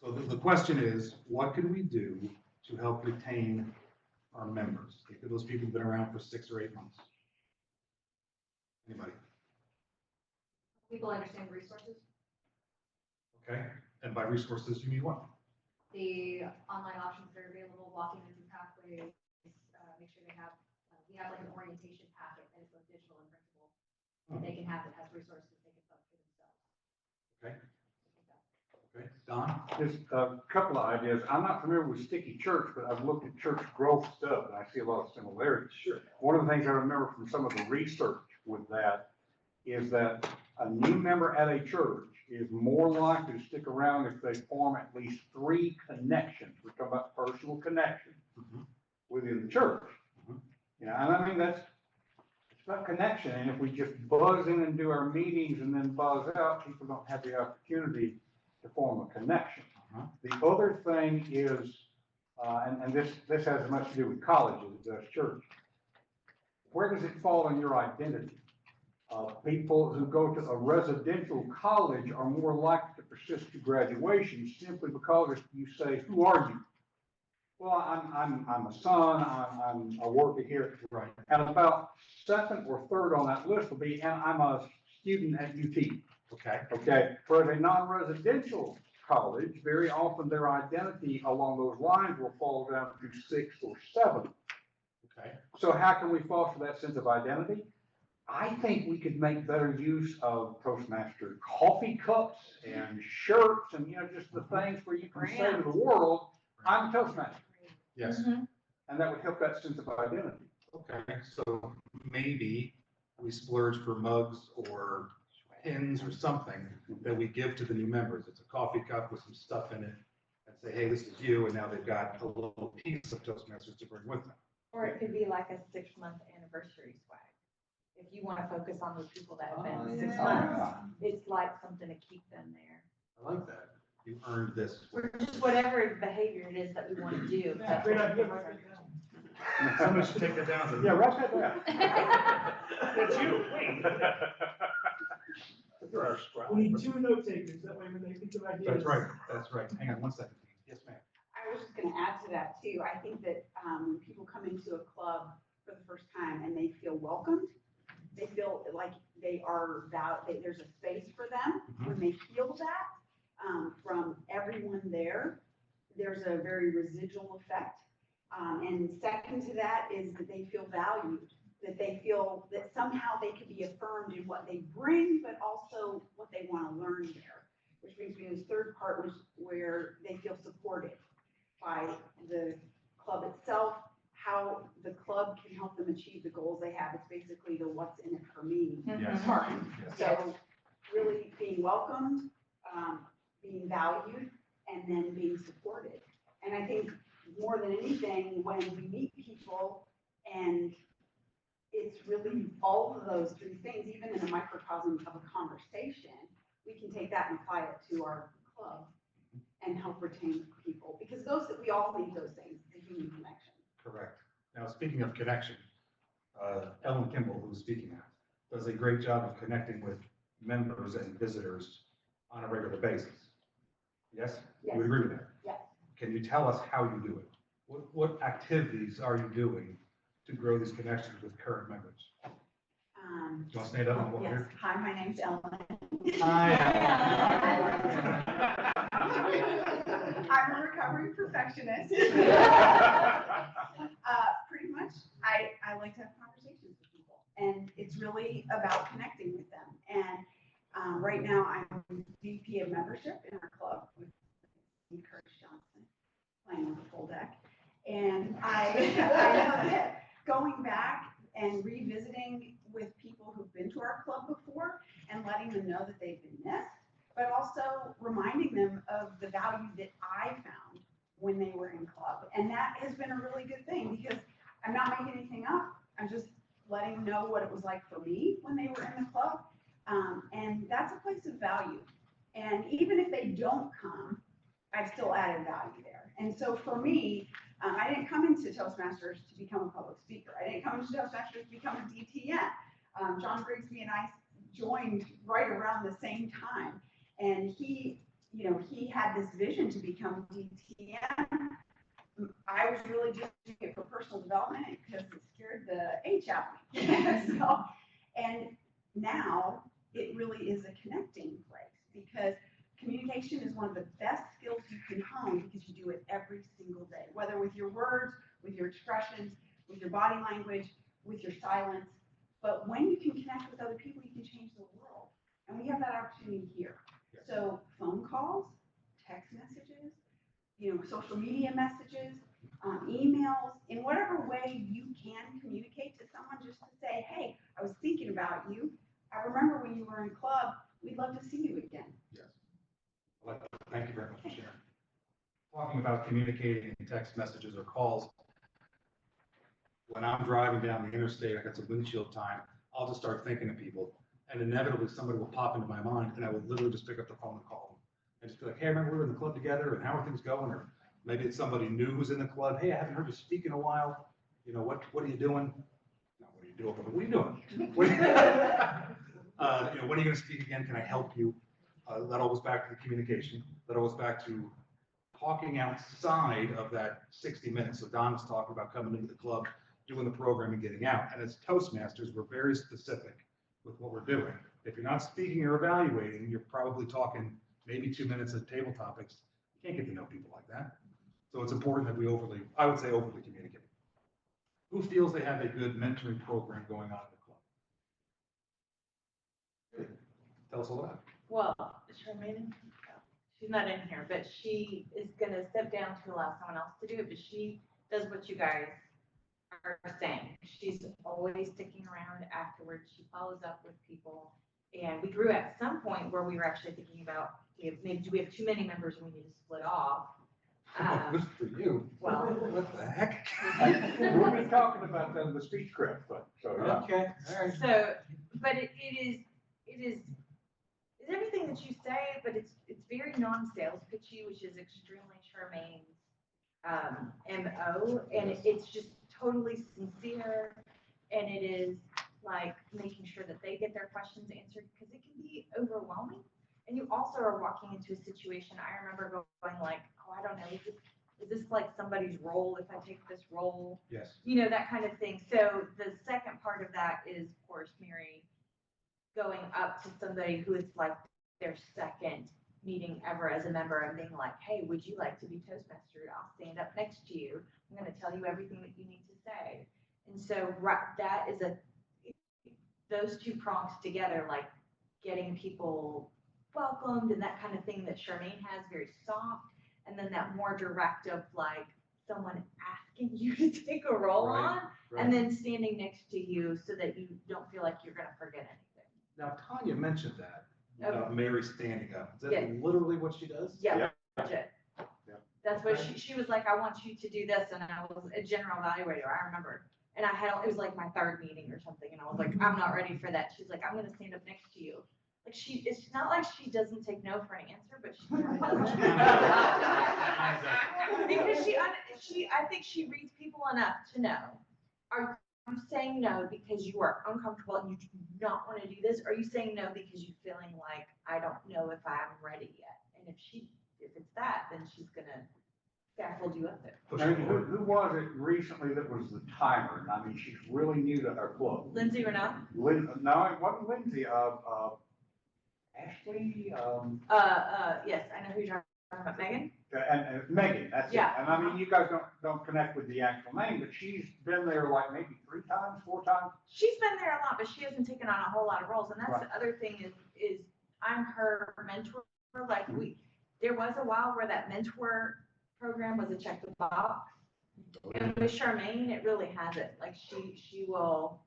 So the question is, what can we do to help retain our members? Think of those people who've been around for 6 or 8 months. Anybody? People understand resources, Okay, and by resources, you mean what? the online options that are available, walking them through pathways, make sure they have, we have like an orientation packet that is both digital and printable, that they can have that has resources they can fund for themselves. Okay, okay. Don? Just a couple of ideas. I'm not familiar with Sticky Church, but I've looked at church growth stuff and I see a lot of similarities. Sure. One of the things I remember from some of the research with that is that a new member at a church is more likely to stick around if they form at least 3 connections. We're talking about personal connections within the church. You know, and I mean, it's about connection. And if we just buzz in and do our meetings and then buzz out, people don't have the opportunity to form a connection. The other thing is, and this has as much to do with college as it does church. Where does it fall in your identity? People who go to a residential college are more likely to persist to graduation simply because if you say, "Who are you?" Well, I'm a son. I work here. Right. And about 2nd or 3rd on that list will be, and I'm a student at UT. Okay. Okay. Whereas a non-residential college, very often their identity along those lines will fall down to 6th or 7th. Okay. So how can we foster that sense of identity? I think we could make better use of Toastmaster coffee cups and shirts and, you know, just the things where you can say to the world, I'm a Toastmaster. Yes. And that would help that sense of identity. Okay, so maybe we splurge for mugs or pins or something that we give to the new members. It's a coffee cup with some stuff in it and say, hey, this is you. And now they've got a little piece of Toastmasters to bring with them. Or it could be like a 6-month anniversary swag. If you want to focus on those people that have been 6 months, it's like something to keep them there. I like that. You earned this. Or just whatever behavior it is that we want to do. Yeah, great idea. Somebody should take that down. Yeah, write that down. That's you, wait. You're our scribe. We need 2 note takers, that way when they think of ideas. That's right, that's right. Hang on 1 second. Yes, ma'am. I was just going to add to that too. I think that when people come into a club for the first time and they feel welcomed, they feel like they are there's a space for them. When they feel that from everyone there, there's a very residual effect. And second to that is that they feel valued, that they feel that somehow they could be affirmed in what they bring, but also what they want to learn there. Which brings me to this third part, which where they feel supported by the club itself, how the club can help them achieve the goals they have. It's basically the what's in it for me Yes. part. Yes. So really being welcomed, being valued, and then being supported. And I think more than anything, when we meet people and it's really all of those 3 things, even in a microcosm of a conversation, we can take that and apply it to our club and help retain people. Because we all need those things, the human connection. Correct. Now, speaking of connection, Ellen Kimball, who's speaking now, does a great job of connecting with members and visitors on a regular basis. Yes? Yes. You would agree with that? Yes. Can you tell us how you do it? What activities are you doing to grow these connections with current members? Do you want to stand up and walk Yes. here? Hi, my name's Ellen. Hi. I'm a recovering perfectionist. Pretty much, I like to have conversations with people, and it's really about connecting with them. And right now, I'm VP of membership in our club with Curtis Johnson, playing with the full deck. And I know that going back and revisiting with people who've been to our club before and letting them know that they've been missed, but also reminding them of the value that I found when they were in club. And that has been a really good thing because I'm not making anything up. I'm just letting them know what it was like for me when they were in the club. And that's a place of value. And even if they don't come, I've still added value there. And so for me, I didn't come into Toastmasters to become a public speaker. I didn't come into Toastmasters to become a DTN. John Grigsby and I joined right around the same time. And he you know, he had this vision to become DTM. I was really just doing it for personal development because it scared the H out of me. So, and now it really is a connecting place because communication is one of the best skills you can hone because you do it every single day, whether with your words, with your expressions, with your body language, with your silence. But when you can connect with other people, you can change the world. And we have that opportunity here. So phone calls, text messages, you know, social media messages, emails, in whatever way you can communicate to someone just to say, hey, I was thinking about you. I remember when you were in club, we'd love to see you again. Yes. Thank you very much for sharing. Talking about communicating in text messages or calls, when I'm driving down the interstate, I got some windshield time, I'll just start thinking of people. And inevitably somebody will pop into my mind and I will literally just pick up the phone and call them. And just be like, hey, remember we were in the club together and how are things going? Or maybe it's somebody new who's in the club. Hey, I haven't heard you speak in a while. You know, what are you doing? Not what are you doing, but what are you doing? What, you know, when are you going to speak again? Can I help you? That all goes back to the communication. That all goes back to talking outside of that 60 minutes. So Don was talking about coming into the club, doing the program and getting out. And as Toastmasters, we're very specific with what we're doing. If you're not speaking or evaluating, you're probably talking maybe 2 minutes of table topics. You can't get to know people like that. So it's important that we I would say overly communicate. Who feels they have a good mentoring program going on in the club? Good. Tell us all about it. Well, Charmaine, she's not in here, but she is gonna step down to allow someone else to do it, but she does what you guys are saying. She's always sticking around afterwards. She follows up with people. And we grew at some point where we were actually thinking about, maybe do we have too many members and we need to split off? Good for you. Well, What the heck? We'll be talking about that in the speech script, but, so, yeah. Okay, all right. so, but it is everything that you say, but it's very non-sales pitchy, which is extremely Charmaine's MO, and it's just totally sincere, and it is like making sure that they get their questions answered, because it can be overwhelming. And you also are walking into a situation, I remember going like, oh, I don't know, is this like somebody's role if I take this role? Yes. You know, that kind of thing. So the second part of that is, of course, Mary going up to somebody who is like their second meeting ever as a member and being like, hey, would you like to be Toastmaster? I'll stand up next to you. I'm going to tell you everything that you need to say. And so that is those two prongs together, like getting people welcomed and that kind of thing that Charmaine has, very soft, and then that more direct of like someone asking you to take a role on, and then standing next to you so that you don't feel like you're going to forget anything. Now, Tanya mentioned that, Okay. Mary standing up. Is that Yeah. literally what she does? Yeah, legit. Yeah. That's what she was like, I want you to do this, and I was a general evaluator, I remember. And it was like my third meeting or something, and I was like, I'm not ready for that. She's like, I'm gonna stand up next to you. Like it's not like she doesn't take no for an answer, but she kind of doesn't. Because I think she reads people enough to know, are you saying no because you are uncomfortable and you do not want to do this? Or are you saying no because you're feeling like, I don't know if I'm ready yet? And if it's that, then she's gonna scaffold you up there. And who was it recently that was the timer? I mean, she's really new to our club. Lindsay Renaud? No, it wasn't Lindsay, Ashley, Yes, I know who you're talking about, Megan? and Megan, that's it. Yeah. And I mean, you guys don't connect with the actual name, but she's been there like maybe 3 times, 4 times. She's been there a lot, but she hasn't taken on a whole lot of roles, and that's Right. the other thing is I'm her mentor. Like there was a while where that mentor program was a check the box, and with Charmaine, it really hasn't. Like she will,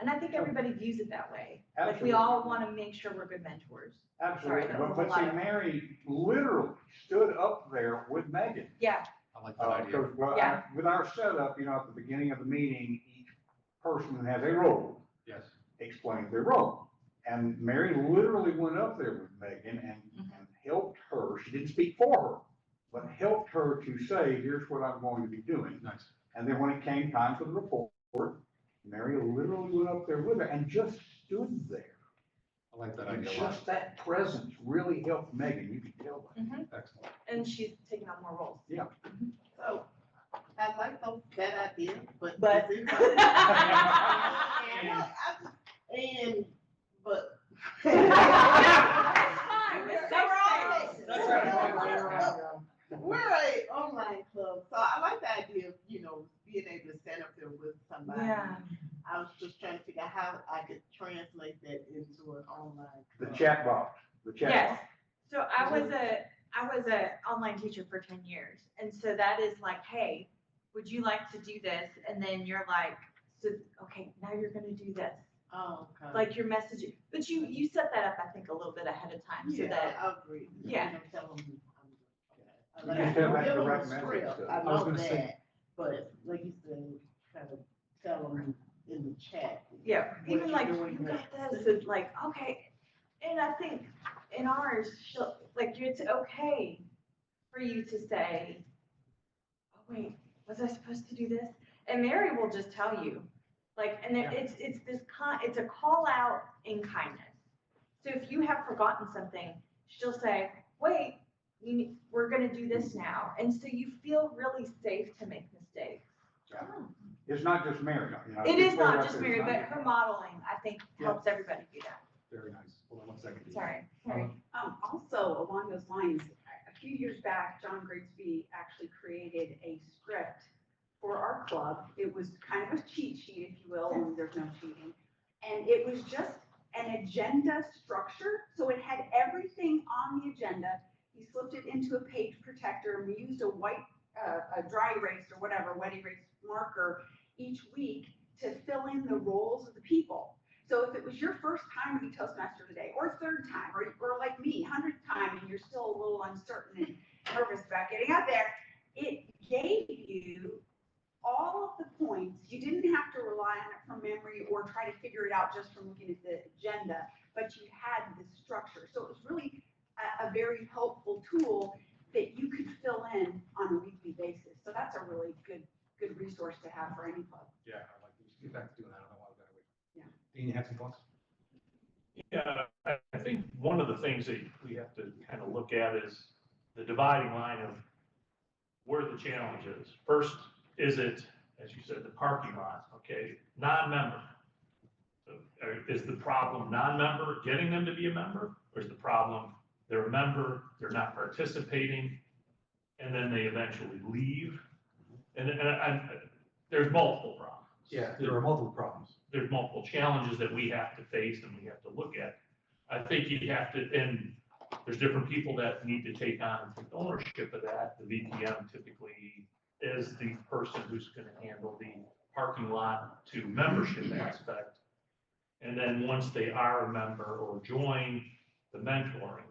and I think everybody views it that way. Like we all want to make sure we're good mentors. Absolutely. Sorry, that was a But lot see, of- Mary literally stood up there with Megan. Yeah, I like that idea. Because Yeah. with our setup, you know, at the beginning of the meeting, each person who has a role Yes. explains their role. And Mary literally went up there with Megan and helped her. She didn't speak for her, but helped her to say, here's what I'm going to be doing. Nice. And then when it came time for the report, Mary literally went up there with her and just stood there. I like that You And just that presence really helped Megan, you can tell that. Excellent. And she's taking on more roles. So, I like that idea, but. But- And, but. That's right. We're a online club, so I like the idea of, being able to stand up there with somebody. Yeah. I was just trying to figure out how I could translate that into an online The club. chat box, Yes. So I was a online teacher for 10 years. And so that is like, hey, would you like to do this? And then you're like, so, okay, now you're going to do this. Oh, okay. Like your messaging, but you set that up, I think, a little bit ahead of time so Yeah, that, I agree. Yeah. Tell them, I You like just it. have that Give them direct a message script. to- I I was know gonna say- that, but like you said, kind of tell them in the chat. yeah, what even you're like, doing you got next. this, it's like, okay. And I think in ours, it's okay for you to say, oh, wait, was I supposed to do this? And Mary will just tell you, like, and then it's it's a call out in kindness. So if you have forgotten something, she'll say, wait, we're gonna do this now. And so you feel really safe to make mistakes. It's not just Mary. It is not just Mary, but her modeling, I think, helps everybody do that. Very nice. Hold on one second. Sorry. Sorry. Also, along those lines, a few years back, John Grigsby actually created a script for our club. It was kind of a cheat sheet, if you will, and there's no cheating. And it was just an agenda structure, so it had everything on the agenda. He slipped it into a page protector, and we used a white, a dry erase or whatever, wet erase marker each week to fill in the roles of the people. So if it was your first time to be Toastmaster today, or third time, or like me, 100th time, and you're still a little uncertain and nervous about getting out there, it gave you all of the points. You didn't have to rely on it from memory or try to figure it out just from looking at the agenda, but you had the structure. So it was really a very helpful tool that you could fill in on a weekly basis. So that's a really good resource to have for any club. Yeah, I like to get back to doing that. I don't know why we got away. Yeah. Dean, you have some thoughts? Yeah, I think one of the things that we have to kind of look at is the dividing line of where the challenge is. First, is it, as you said, the parking lot, okay, non-member? So, is the problem non-member, getting them to be a member, or is the problem they're a member, they're not participating, and then they eventually leave? And there's multiple problems. Yeah, there are multiple problems. There's multiple challenges that we have to face and we have to look at. I think you have to, and there's different people that need to take on and take ownership of that. The VPM typically is the person who's going to handle the parking lot to membership aspect. And then once they are a member or join, the mentoring.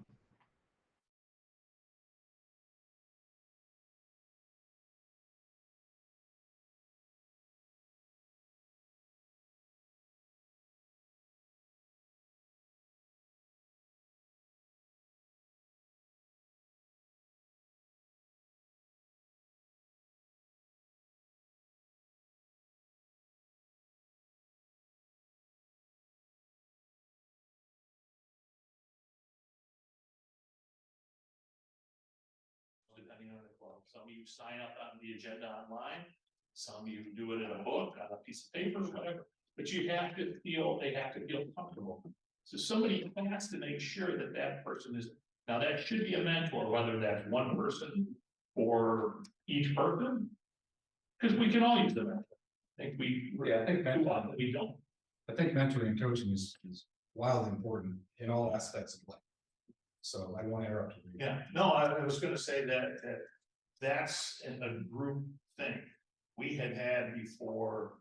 Depending on the club. Some of you sign up on the agenda online, some of you do it in a book, on a piece of paper, whatever. But you have to feel, they have to feel comfortable. So somebody has to make sure that that person is, now that should be a mentor, whether that's one person or each person. Because we can all use the mentor. I think Yeah, I think too often we don't. I think mentoring and coaching is wildly important in all aspects of life. So I don't want to interrupt you. Yeah, no, I was gonna say that's a group thing. We had before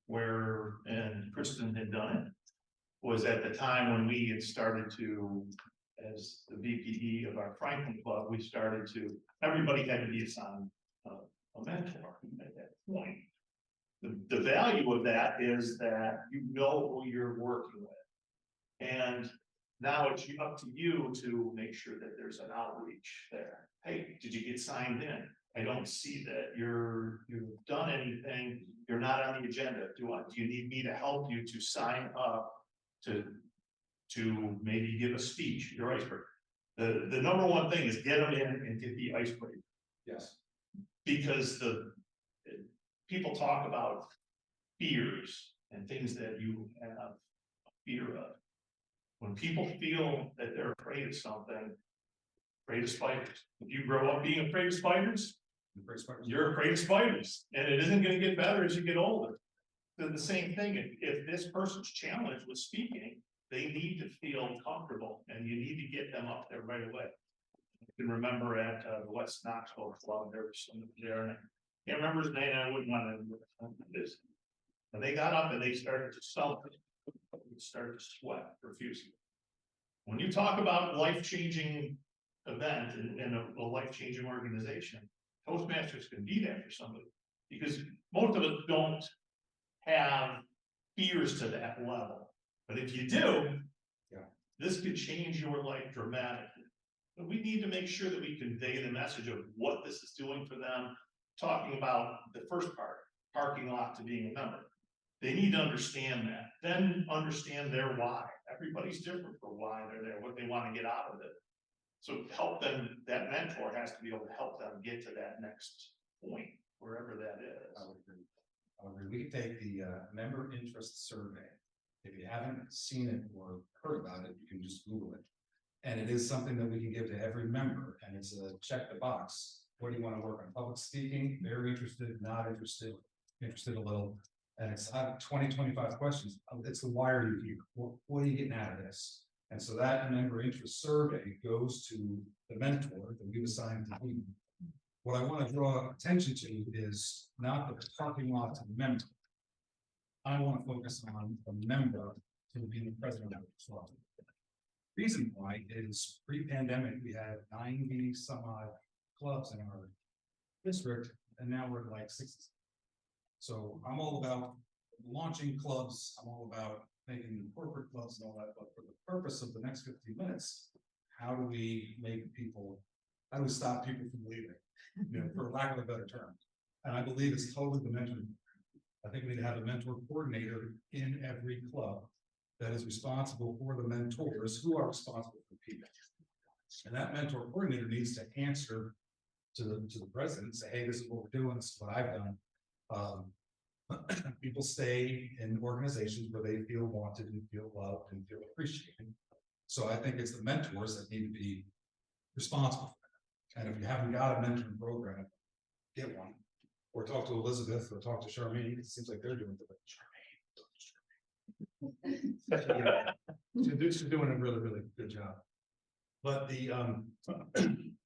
where, and Kristen had done it, was at the time when we had started to, as the VPE of our Franklin Club, we started to, everybody had to be assigned a mentor at that point. The value of that is that you know who you're working with. And now it's up to you to make sure that there's an outreach there. Hey, did you get signed in? I don't see that you've done anything. You're not on the agenda. Do you need me to help you to sign up to to maybe give a speech, your icebreaker. The number one thing is get them in and get the icebreaker. Yes. Because people talk about fears and things that you have fear of. When people feel that they're afraid of something, afraid of spiders. If you grow up being afraid of spiders, you're afraid of spiders, and it isn't going to get better as you get older. So the same thing, if this person's challenged with speaking, they need to feel comfortable, and you need to get them up there right away. You can remember at the West Knoxville Club, there was somebody there, and I can't remember his name, I wouldn't want to this. But they got up and they started to stumble, started to sweat profusely. When you talk about life-changing event and a life-changing organization, Toastmasters can be that for somebody, because most of us don't have fears to that level. But if you do, this could change your life dramatically. But we need to make sure that we convey the message of what this is doing for them, talking about the first part, parking lot to being a member. They need to understand that, then understand their why. Everybody's different for why they're there, what they want to get out of it. So help them, that mentor has to be able to help them get to that next point, wherever that is. I would agree. I would agree. We can take the member interest survey. If you haven't seen it or heard about it, you can just Google it. And it is something that we can give to every member, and it's a check the box. What do you want to work on? Public speaking, very interested, not interested, interested a little. And it's 20-25 questions. It's the why are you here? What are you getting out of this? And so that member interest survey goes to the mentor that we've assigned to him. What I want to draw attention to is not the parking lot to the member. I want to focus on the member to be the president of the club. Reason why is pre-pandemic, we had 90 some odd clubs in our district, and now we're at like 60. So I'm all about launching clubs. I'm all about making corporate clubs and all that. But for the purpose of the next 15 minutes, how do we stop people from leaving? For lack of a better term. And I believe it's totally the mentor. I think we need to have a mentor coordinator in every club that is responsible for the mentors who are responsible for people. And that mentor coordinator needs to answer to the president, say, hey, this is what we're doing, this is what I've done. People stay in organizations where they feel wanted and feel loved and feel appreciated. So I think it's the mentors that need to be responsible for that. And if you haven't got a mentoring program, get one. Or talk to Elizabeth or talk to Charmaine. It seems like they're doing it. She's doing a really, really good job. But the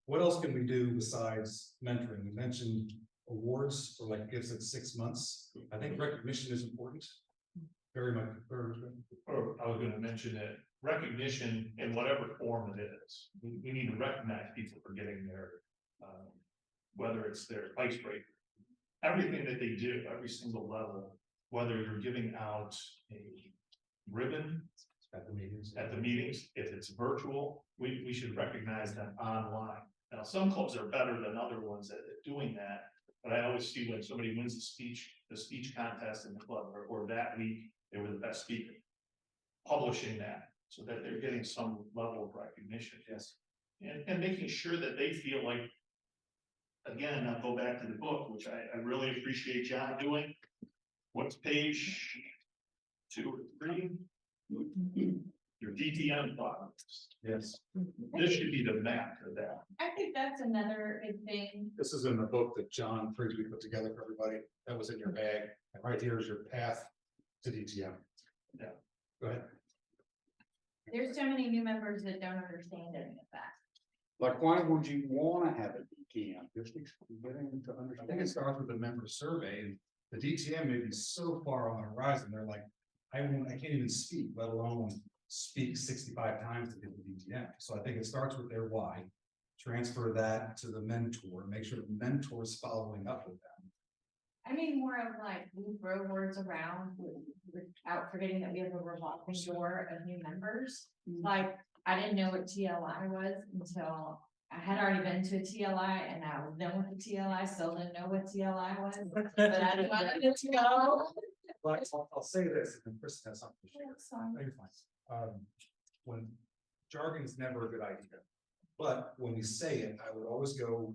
what else can we do besides mentoring? We mentioned awards for like gifts at 6 months. I think recognition is important. Very much. Or I was going to mention that recognition in whatever form it is. We need to recognize people for getting their, whether it's their icebreaker, everything that they do, every single level, whether you're giving out a ribbon at the meetings, if it's virtual, we should recognize them online. Now, some clubs are better than other ones at doing that, but I always see when somebody wins the speech contest in the club, or that week, they were the best speaker, publishing that so that they're getting some level of recognition. Yes. And making sure that they feel like, again, I'll go back to the book, which I really appreciate John doing. What's page 2 or 3? Your DTM products. Yes. This should be the map of that. I think that's another big thing. This is in the book that John Frigsby put together for everybody. That was in your bag. And right here is your path to DTM. Yeah. Go ahead. There's so many new members that don't understand any of that. Like, why would you want to have a DTM? Just getting to I understand. think it starts with the member survey, and the DTM may be so far on the horizon. They're like, I can't even speak, let alone speak 65 times to get the DTM. So I think it starts with their why, transfer that to the mentor, make sure the mentor is following up with them. I mean, more of like, we throw words around without forgetting that we have a revolving door of new members. Like, I didn't know what TLI was until I had already been to a TLI, and I was done with the TLI, still didn't know what TLI was, but I wanted it to go. But I'll say this, and Chris has something to share. That's fine. No, you're fine. when jargon is never a good idea. But when we say it, I would always go,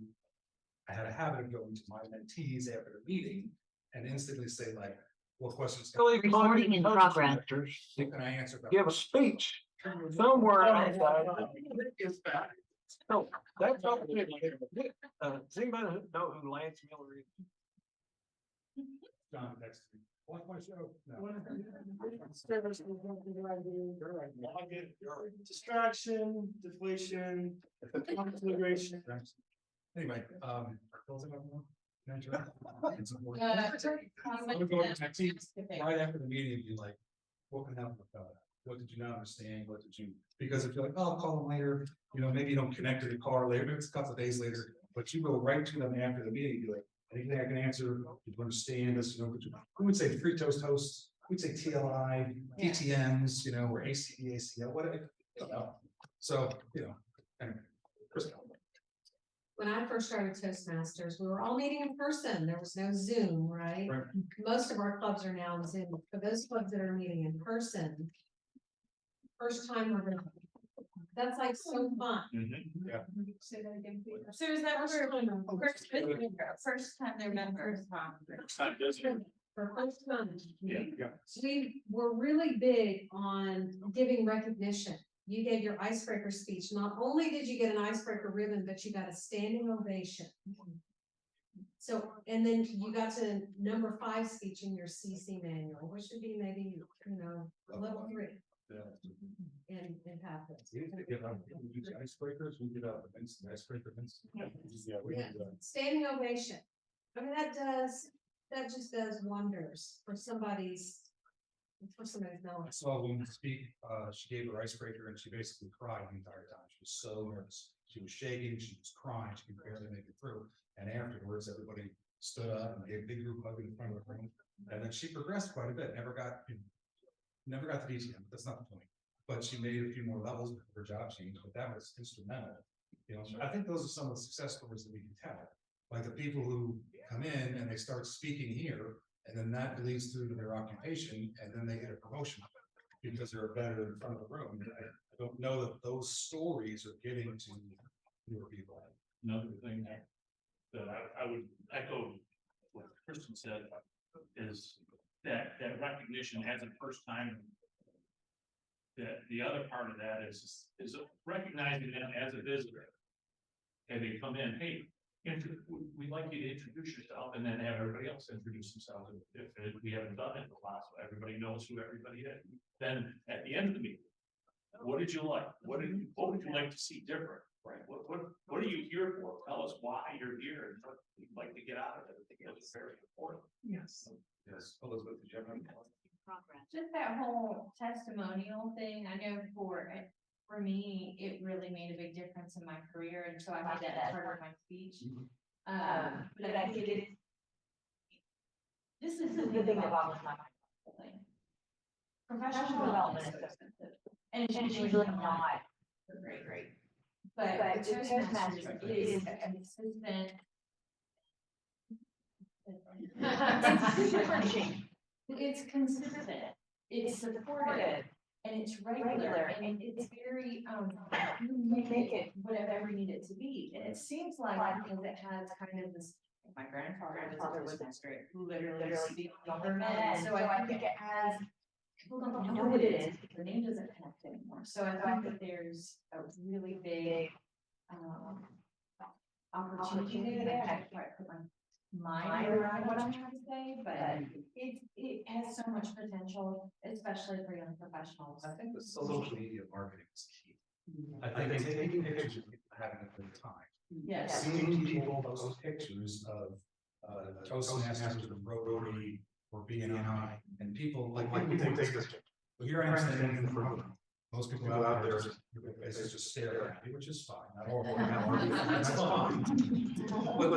I had a habit of going to my mentees after the meeting and instantly say like, what questions? Recording in progress. Can I answer? that? Give a speech somewhere outside. No, that's okay. Does anybody know who Lance Miller is? John, next. Watch my show. No. Distraction, deflation, configuration. Anyway, closing up more? Can I interrupt? It's important. I would go to my team right after the meeting and be like, what can happen with that? What did you not understand? What did you, because if you're like, oh, I'll call them later, you know, maybe you don't connect to the car later, maybe it's a couple of days later, but you go right to them after the meeting, you're like, anything I can answer, did you understand this, you know, who would say free toast hosts, we'd say TLI, DTMs, you know, or ACD, ACL, whatever, you know. So, you know, anyway, Chris. When I first started Toastmasters, we were all meeting in person. There was no Zoom, right? Right. Most of our clubs are now on Zoom. For those clubs that are meeting in person, first time we're gonna, that's like so fun. Yeah. Say that again, please. So is that first time they're members? First time visitor. For first time. Yeah. We were really big on giving recognition. You gave your icebreaker speech. Not only did you get an icebreaker ribbon, but you got a standing ovation. So, and then you got to number 5 speech in your CC manual, which would be maybe, you know, level 3 in pathways. We used to give out icebreakers, we did out events, icebreaker events. Yeah, we Yeah, did that. standing ovation. I mean, that just does wonders for somebody's knowledge. I saw a woman speak, she gave her icebreaker and she basically cried the entire time. She was so nervous. She was shaking, she was crying, she could barely make it through. And afterwards, everybody stood up and gave a big group hug in front of the room. And then she progressed quite a bit, never got to DTM, but that's not the point. But she made a few more levels with her job change, but that was instrumental. You know, I think those are some of the success stories that we can tell. Like the people who come in and they start speaking here, and then that leads through to their occupation, and then they get a promotion because they're better in front of the room. I don't know that those stories are getting to newer people. Another thing that I would echo what Kristen said is that recognition as a first time. That the other part of that is recognizing them as a visitor. And they come in, hey, we'd like you to introduce yourself, and then have everybody else introduce themselves. If we haven't done it in the last, so everybody knows who everybody is. Then at the end of the meeting, what did you like? What would you like to see different? Right? What are you here for? Tell us why you're here and what you'd like to get out of it. I think that's very important. Yes. Yes. Elizabeth, did you have any? Just that whole testimonial thing, I know for me, it really made a big difference in my career, and so I made that as part of my speech. But I think it is. This is the thing that boggles my mind. Professional development is so expensive, and it's usually not great. But with Toastmasters, it is a consistent. It's refreshing. It's consistent, it's supportive, and it's regular, and it's very, you make it whatever you need it to be. And it seems like, because it has kind of this, my grandfather was a Toastmaster, who literally speaks younger men, so I think it has, people don't know what it is, because the name doesn't connect anymore. So I think that there's a really big, opportunity there. I can't quite put my mind around what I'm trying to say, but it has so much potential, especially for young professionals. I think the social media marketing is key. I think taking pictures of people having a good time. Yes. Seeing people post pictures of Toastmasters or Rotary or BNI, and people like we take this picture. But here I am standing in front of them. Most people out there just stare at me, which is fine. Not all of them, that's fine. But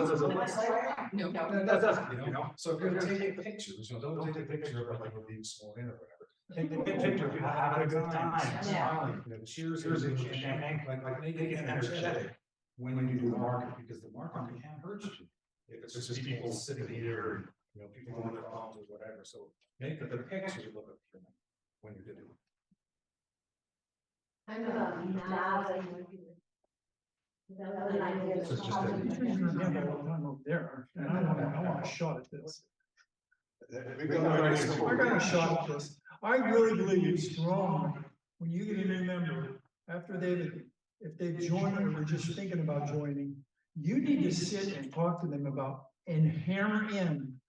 no, that doesn't, you know. So if you're gonna take pictures, you know, don't take a picture of like we're being sworn in or whatever. Take a picture of you having a good time, smiling, you know, cheers and champagne, like making it energetic when you do the market, because the market can hurt you. If it's just people sitting here, and, you know, people on their phones or whatever. So make the picture look appealing when you're doing it. I know, now that that was an idea. This is just a- I'm over there, and I want a shot at this. We got I got a shot at this. I really believe strongly, when you get a new member, after if they've joined or they're just thinking about joining, you need to sit and talk to them about and hammer in.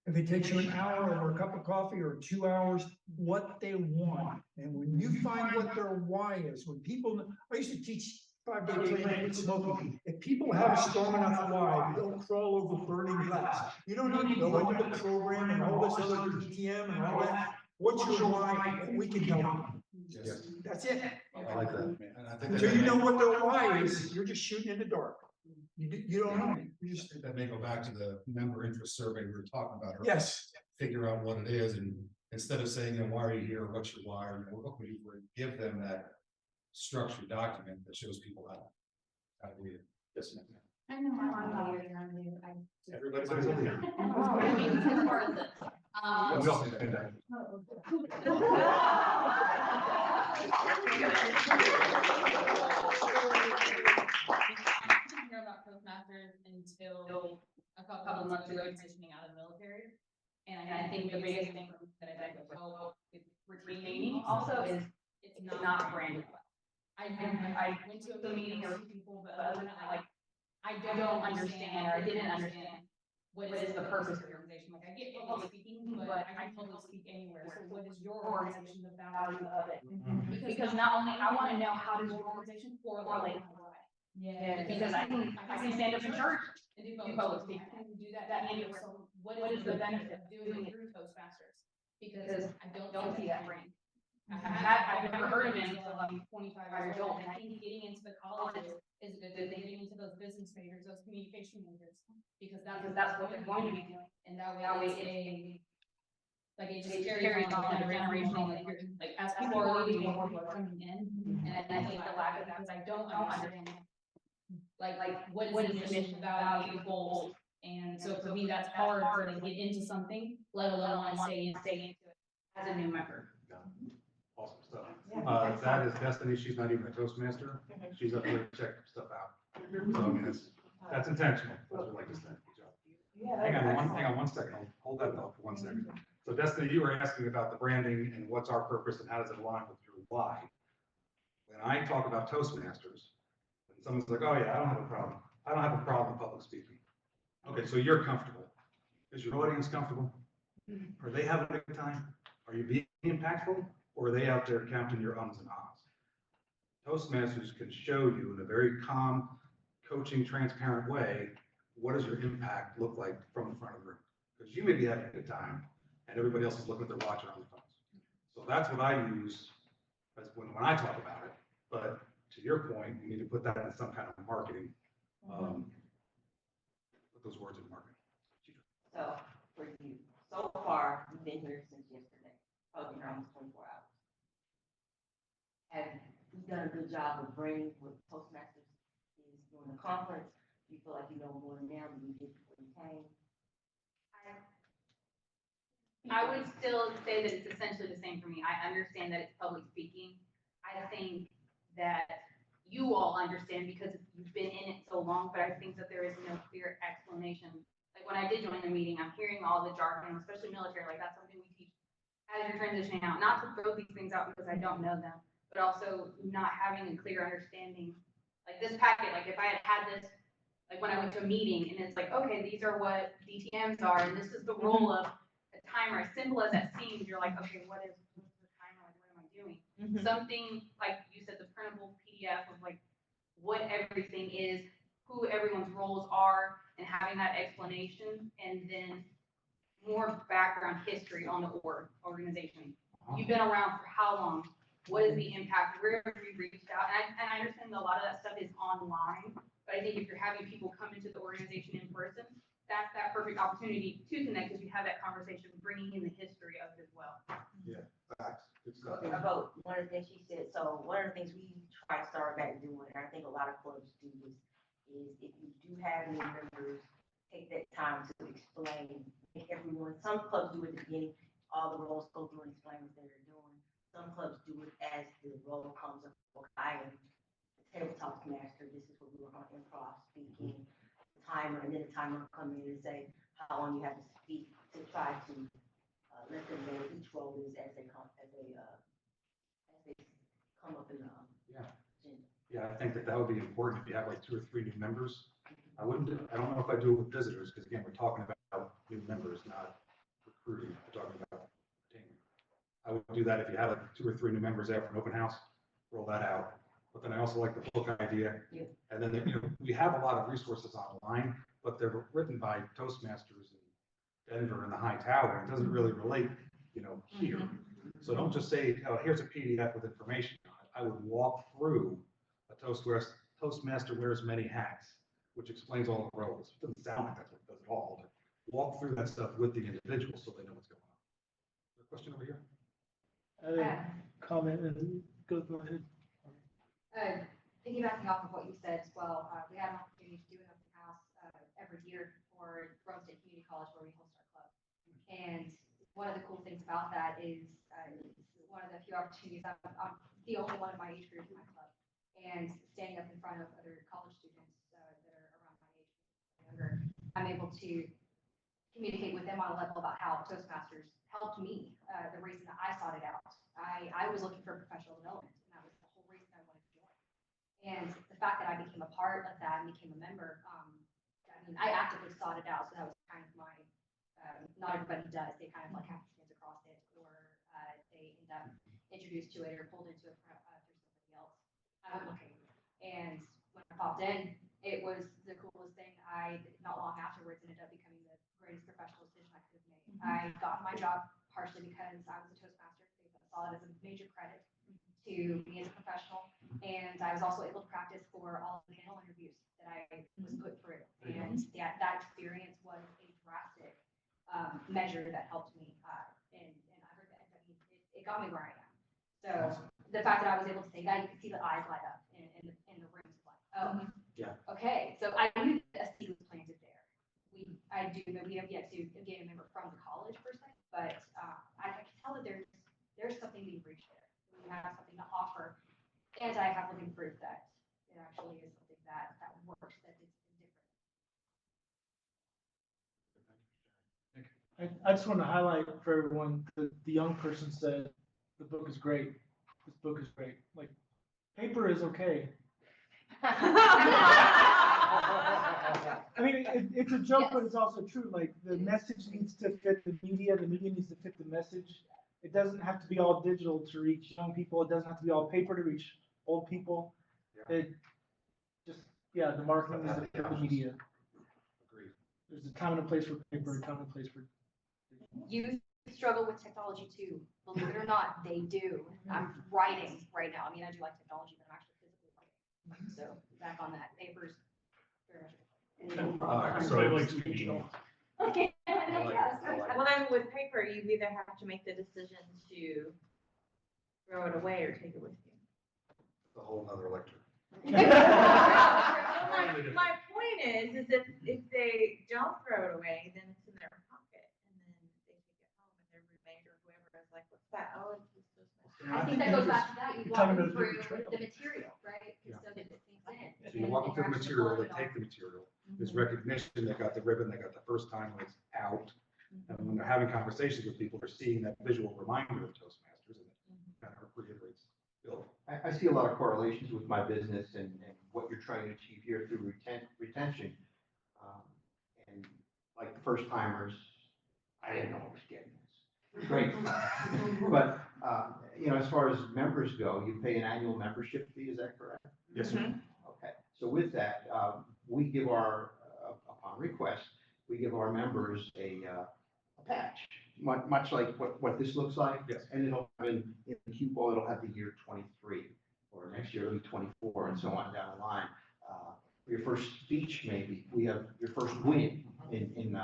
If it takes you an hour or a cup of coffee or 2 hours, what they want. And when you find what their why is, when people, I used to teach 5-day training with smoking. If people have a strong enough why, they'll crawl over burning glass. You don't need to go into the program and all this other DTM and all that. What's your why? And we can help you. Yes. That's it. I like that. And I think Until you know what their why is, you're just shooting in the dark. You don't know. You just, that may go back to the member interest survey we were talking about. earlier. yes. Figure out what it is, and instead of saying, why are you here, what's your why, or what would you give them that structured document that shows people how to read it. Yes, ma'am. I know I'm here, I'm new, Everybody's over here. I mean, as far as this, We also need to stand up. Hear about Toastmasters until a couple months ago, transitioning out of the military. And I think the biggest thing that I think will help with retaining also is it's not branded well. I went to a meeting, there were people, but other than that, like, I don't understand, or I didn't understand what is the purpose of your organization. Like, I get public speaking, but I can public speak anywhere. So what is your organization, the value of it? Because not only, I want to know how does your organization correlate with my life. Yeah, because I can stand up in church and do public speaking. I can do that anywhere. So what is the benefit of doing it through Toastmasters? Because I don't see that brand. I've never heard of it until I'm 25 years old, and I think getting into the colleges is a good thing. Getting into those business majors, those communication majors, because that's what they're going to be doing, and that way it just carries on generationally. Like as people are leaving, more people are coming in, and I think the lack of that is I don't understand like what is the mission, value, goals, and so for me that's hard to get into something, let alone want to stay into it as a new member. Awesome stuff. That is Destiny. She's not even a Toastmaster. She's up here to check stuff out. So I mean, that's intentional. That's what I like to say. Good job. Hang on one second. Hold that thought for 1 second. So Destiny, you were asking about the branding and what's our purpose and how does it align with your why. When I talk about Toastmasters, and someone's like, oh yeah, I don't have a problem. I don't have a problem with public speaking. Okay, so you're comfortable. Is your audience comfortable? Are they having a good time? Are you being impactful? Or are they out there counting your ums and ahs? Toastmasters can show you in a very calm, coaching, transparent way, what does your impact look like from the front of the room? Because you may be having a good time, and everybody else is looking at their watch or on their phones. So that's what I use as when I talk about it. But to your point, you need to put that in some kind of marketing. Put those words in marketing. So for you, so far, you've been here since yesterday, probably around 24 hours. Have you done a good job of bringing what Toastmasters is during the conference? Do you feel like you know more now than you did before you came? I would still say that it's essentially the same for me. I understand that it's public speaking. I think that you all understand because you've been in it so long, but I think that there is no clear explanation. Like when I did join the meeting, I'm hearing all the jargon, especially military, like that's something we teach as you're transitioning out. Not to throw these things out because I don't know them, but also not having a clear understanding. Like this packet, like if I had this, like when I went to a meeting and it's like, okay, these are what DTMs are, and this is the role of a timer, as simple as that seems, you're like, okay, what's the timer, like what am I doing? Something like you said, the printable PDF of like what everything is, who everyone's roles are, and having that explanation, and then more background history on the organization. You've been around for how long? What is the impact? Where have you reached out? And I understand that a lot of that stuff is online, but I think if you're having people come into the organization in person, that's that perfect opportunity to connect because you have that conversation, bringing in the history of it as well. Yeah, facts. Good stuff. About one of the things she said, so one of the things we try to start back doing, and I think a lot of clubs do this, is if you do have new members, take that time to explain everyone. Some clubs do it at the beginning, all the roles go through and explain what they're doing. some clubs do it as the roll comes up. I am the tabletop master, this is what we work on improv, speaking, timer, and then the timer will come in and say how long you have to speak to try to let them know each role is as they come up in the Yeah. agenda. Yeah, I think that that would be important if you have like 2 or 3 new members. I don't know if I do it with visitors, because again, we're talking about new members, not recruiting, we're talking about retaining. I would do that if you had like 2 or 3 new members after an open house, roll that out. But then I also like the book idea. Yeah. And then, we have a lot of resources online, but they're written by Toastmasters in Denver and the High Tower, and it doesn't really relate, here. So don't just say, oh, here's a PDF with information on it. I would walk through a Toastmaster wears many hats, which explains all the roles. It doesn't sound like that's what it does at all, but walk through that stuff with the individual so they know what's going on. Is there a question over here? Comment and go ahead. Piggybacking off of what you said as well, we had an opportunity to do an open house every year for Rome State Community College where we host our club. And one of the cool things about that is one of the few opportunities, I'm the only one in my age group in my club. And standing up in front of other college students that are around my age, younger, I'm able to communicate with them on a level about how Toastmasters helped me, the reason that I sought it out. I was looking for professional development, and that was the whole reason I wanted to join. And the fact that I became a part of that and became a member, I actively sought it out, so that was kind of my, not everybody does, they kind of like have to hands across it, or they end up introduced to it or pulled into it through somebody else. I went looking, and when I popped in, it was the coolest thing. Not long afterwards, ended up becoming the greatest professional decision I could have made. I got my job partially because I was a Toastmaster. They saw it as a major credit to me as a professional, and I was also able to practice for all of the panel interviews that I was put through. And that experience was a drastic measure that helped me, and it got me where I am. So the fact that I was able to say that, you could see the eyes light up in the rooms, like, oh, Yeah. Okay. So I knew a seed was planted there. But we have yet to get a member from the college per se, but I can tell that there's something being reached there. We have something to offer, and I have living proof that it actually is something that works, that it's different. I just want to highlight for everyone, the young person said, the book is great. This book is great. Like, paper is okay. I mean, it's a joke, but it's also true. Like, the message needs to fit the media needs to fit the message. It doesn't have to be all digital to reach young people. It doesn't have to be all paper to reach old people. Yeah. The marketing needs to fit the media. Agreed. There's a time and a place for paper, a time and a place for. Youth struggle with technology too. Believe it or not, they do. I'm writing right now. I mean, I do like technology, but I'm actually physically writing. So back on that, papers. Very much. Everybody likes digital. Okay. Well, then with paper, you either have to make the decision to throw it away or take it with you. The whole other lecture. My point is if they don't throw it away, then it's in their pocket, and then they take it home, and their roommate or whoever is like, "What's that?" Oh, it's just I think that goes back to that. You walk them through the material, right? Yeah. So that it sinks in. So you walk them through the material, they take the material. There's recognition, they got the ribbon, they got the first time when it's out. And when they're having conversations with people, they're seeing that visual reminder of Toastmasters, and it kind of reiterates. Bill. I see a lot of correlations with my business and what you're trying to achieve here through retention. And like the first timers, I didn't know I was getting this. Great. But, as far as members go, you pay an annual membership fee, is that correct? Yes, sir. Okay. So with that, we give upon request, we give our members a patch, much like what this looks like. Yes. And it'll have in the cupola, it'll have the year 23, or next year it'll be 24, and so on down the line. Your first speech, maybe we have your first win in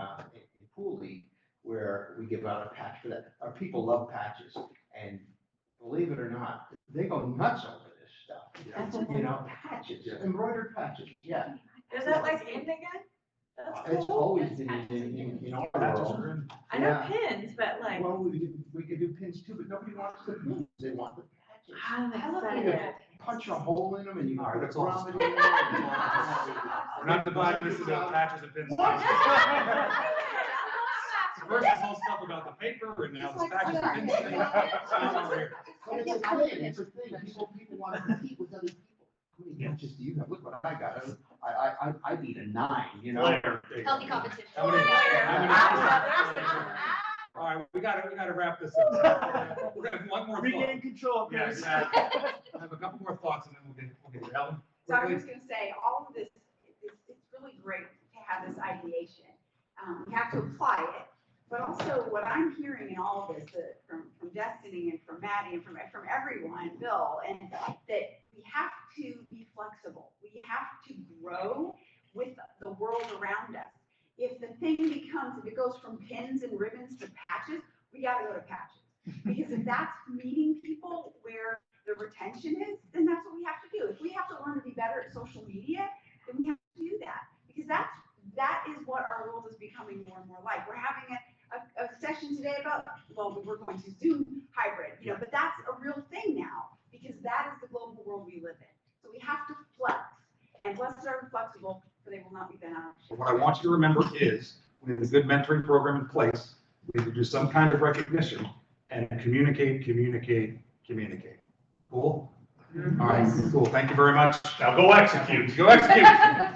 pool league, where we give out a patch for that. Our people love patches, and believe it or not, they go nuts over this stuff. Yeah. Patches, embroidered patches. Yeah. Is that like indigo? It's always been in our world. I know Yeah. pins, but like. Well, we could do pins too, but nobody wants the pins, they want the patches. I'm I love excited. it. Punch a hole in them and you. All right, put that's a all. drum in there. We're not dividing this into patches and pins. What? First, this whole stuff about the paper, and now the patches and pins. thing. But it's a thing, it's a thing, people want to compete with other people. How many patches do you have? Look what I got, I need a 9, you know? Healthy competition. How many- how many- All right, we gotta wrap this up. We're gonna have one more thought. Regain control, Yeah, Chris. exactly. I have a couple more thoughts and then we'll get Ellen. So I was just gonna say, all of this, it's really great to have this ideation. We have to apply it, but also what I'm hearing in all of this, from Destiny and from Maddie and from everyone, Bill, and that we have to be flexible. We have to grow with the world around us. If the thing becomes, if it goes from pins and ribbons to patches, we gotta go to patches. Because if that's meeting people where the retention is, then that's what we have to do. If we have to learn to be better at social media, then we have to do that. Because that is what our world is becoming more and more like. We're having a session today about, well, we're going to Zoom hybrid, but that's a real thing now, because that is the global world we live in. So we have to flex, and blessed are the flexible, for they will not be bent out of shape. What I want you to remember is, we have a good mentoring program in place. We need to do some kind of recognition and communicate. Cool? All right, cool. Thank you very much. Now go execute. Go execute.